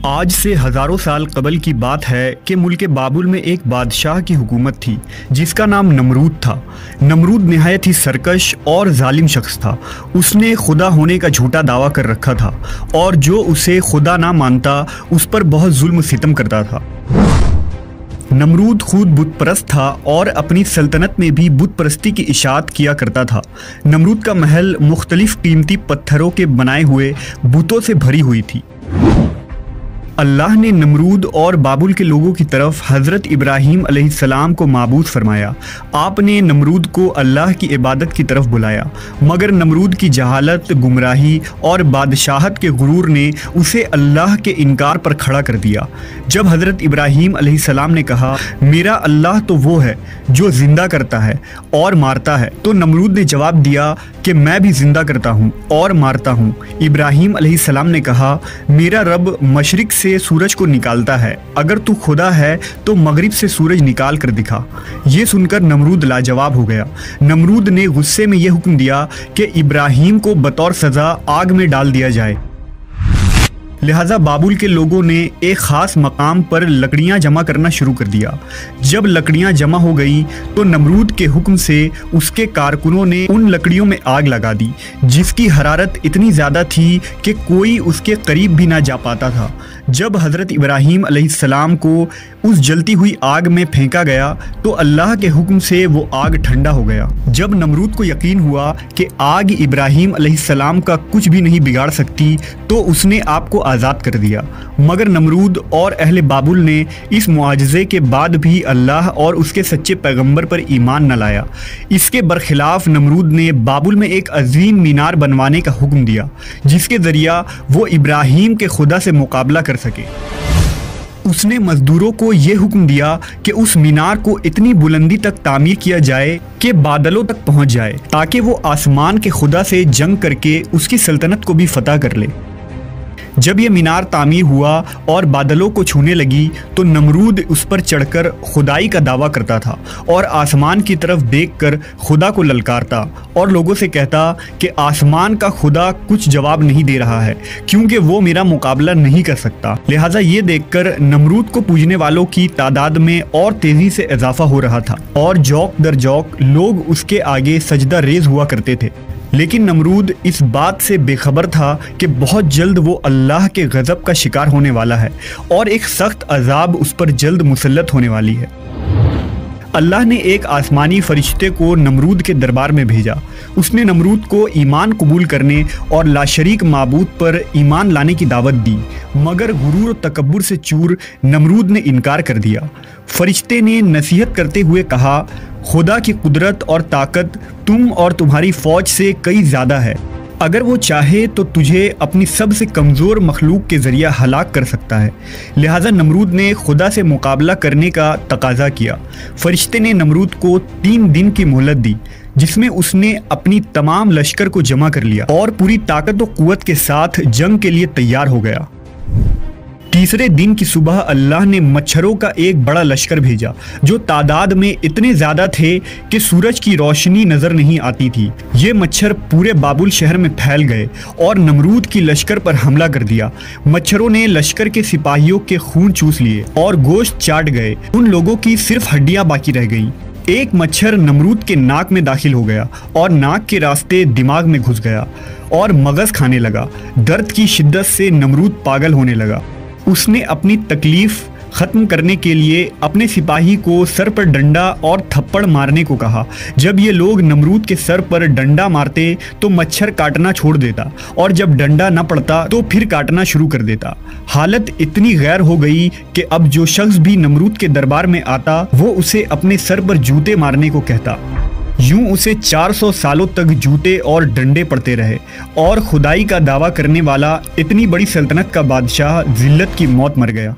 آج سے ہزاروں سال قبل کی بات ہے کہ ملک بابل میں ایک بادشاہ کی حکومت تھی جس کا نام نمرود تھا۔ نمرود نہایت ہی سرکش اور ظالم شخص تھا۔ اس نے خدا ہونے کا جھوٹا دعویٰ کر رکھا تھا اور جو اسے خدا نہ مانتا اس پر بہت ظلم و ستم کرتا تھا۔ نمرود خود بت پرست تھا اور اپنی سلطنت میں بھی بت پرستی کی اشاعت کیا کرتا تھا۔ نمرود کا محل مختلف قیمتی پتھروں کے بنائے ہوئے بتوں سے بھری ہوئی تھی۔ اللہ نے نمرود اور بابل کے لوگوں کی طرف حضرت ابراہیم علیہ السلام کو معبود فرمایا۔ آپ نے نمرود کو اللہ کی عبادت کی طرف بلایا، مگر نمرود کی جہالت، گمراہی اور بادشاہت کے غرور نے اسے اللہ کے انکار پر کھڑا کر دیا۔ جب حضرت ابراہیم علیہ السلام نے کہا میرا اللہ تو وہ ہے جو زندہ کرتا ہے اور مارتا ہے، تو نمرود نے جواب دیا کہ میں بھی زندہ کرتا ہوں اور مارتا ہوں۔ ابراہیم علیہ السلام نے کہا میرا رب مشرق سے سورج کو نکالتا ہے، اگر تو خدا ہے تو مغرب سے سورج نکال کر دکھا۔ یہ سن کر نمرود لاجواب ہو گیا۔ نمرود نے غصے میں یہ حکم دیا کہ ابراہیم کو بطور سزا آگ میں ڈال دیا جائے۔ لہٰذا بابل کے لوگوں نے ایک خاص مقام پر لکڑیاں جمع کرنا شروع کر دیا۔ جب لکڑیاں جمع ہو گئیں تو نمرود کے حکم سے اس کے کارکنوں نے ان لکڑیوں میں آگ لگا دی جس کی حرارت اتنی زیادہ تھی کہ کوئی اس کے قریب بھی نہ جا پاتا تھا۔ جب حضرت ابراہیم علیہ السلام کو اس جلتی ہوئی آگ میں پھینکا گیا تو اللہ کے حکم سے وہ آگ ٹھنڈا ہو گیا۔ جب نمرود کو یقین ہوا کہ آگ ابراہیم علیہ السلام کا کچھ بھی نہیں بگاڑ سکتی تو اس نے آپ کو آزاد کر دیا، مگر نمرود اور اہل بابل نے اس معجزے کے بعد بھی اللہ اور اس کے سچے پیغمبر پر ایمان نہ لایا۔ اس کے برخلاف نمرود نے بابل میں ایک عظیم مینار بنوانے کا حکم دیا جس کے ذریعہ وہ ابراہیم کے خدا سے مقابلہ کر سکے۔ اس نے مزدوروں کو یہ حکم دیا کہ اس مینار کو اتنی بلندی تک تعمیر کیا جائے کہ بادلوں تک پہنچ جائے تاکہ وہ آسمان کے خدا سے جنگ کر کے اس کی سلطنت کو بھی فتح کر لے۔ جب یہ مینار تعمیر ہوا اور بادلوں کو چھونے لگی تو نمرود اس پر چڑھ کر خدائی کا دعویٰ کرتا تھا اور آسمان کی طرف دیکھ کر خدا کو للکارتا اور لوگوں سے کہتا کہ آسمان کا خدا کچھ جواب نہیں دے رہا ہے کیونکہ وہ میرا مقابلہ نہیں کر سکتا۔ لہٰذا یہ دیکھ کر نمرود کو پوجنے والوں کی تعداد میں اور تیزی سے اضافہ ہو رہا تھا اور جوق در جوق لوگ اس کے آگے سجدہ ریز ہوا کرتے تھے۔ لیکن نمرود اس بات سے بے خبر تھا کہ بہت جلد وہ اللہ کے غضب کا شکار ہونے والا ہے اور ایک سخت عذاب اس پر جلد مسلط ہونے والی ہے۔ اللہ نے ایک آسمانی فرشتے کو نمرود کے دربار میں بھیجا۔ اس نے نمرود کو ایمان قبول کرنے اور لاشریک معبود پر ایمان لانے کی دعوت دی، مگر غرور و تکبر سے چور نمرود نے انکار کر دیا۔ فرشتے نے نصیحت کرتے ہوئے کہا خدا کی قدرت اور طاقت تم اور تمہاری فوج سے کئی زیادہ ہے، اگر وہ چاہے تو تجھے اپنی سب سے کمزور مخلوق کے ذریعہ ہلاک کر سکتا ہے۔ لہٰذا نمرود نے خدا سے مقابلہ کرنے کا تقاضا کیا۔ فرشتے نے نمرود کو 3 دن کی مہلت دی جس میں اس نے اپنی تمام لشکر کو جمع کر لیا اور پوری طاقت و قوت کے ساتھ جنگ کے لیے تیار ہو گیا۔ تیسرے دن کی صبح اللہ نے مچھروں کا ایک بڑا لشکر بھیجا جو تعداد میں اتنے زیادہ تھے کہ سورج کی روشنی نظر نہیں آتی تھی۔ یہ مچھر پورے بابل شہر میں پھیل گئے اور نمرود کی لشکر پر حملہ کر دیا۔ مچھروں نے لشکر کے سپاہیوں کے خون چوس لیے اور گوشت چاٹ گئے، ان لوگوں کی صرف ہڈیاں باقی رہ گئیں۔ ایک مچھر نمرود کے ناک میں داخل ہو گیا اور ناک کے راستے دماغ میں گھس گیا اور مغز کھانے لگا۔ درد کی شدت سے نمرود پاگل ہونے لگا۔ اس نے اپنی تکلیف ختم کرنے کے لیے اپنے سپاہی کو سر پر ڈنڈا اور تھپڑ مارنے کو کہا۔ جب یہ لوگ نمرود کے سر پر ڈنڈا مارتے تو مچھر کاٹنا چھوڑ دیتا اور جب ڈنڈا نہ پڑتا تو پھر کاٹنا شروع کر دیتا۔ حالت اتنی غیر ہو گئی کہ اب جو شخص بھی نمرود کے دربار میں آتا وہ اسے اپنے سر پر جوتے مارنے کو کہتا۔ یوں اسے 400 سالوں تک جوتے اور ڈنڈے پڑتے رہے اور خدائی کا دعویٰ کرنے والا اتنی بڑی سلطنت کا بادشاہ ذلت کی موت مر گیا۔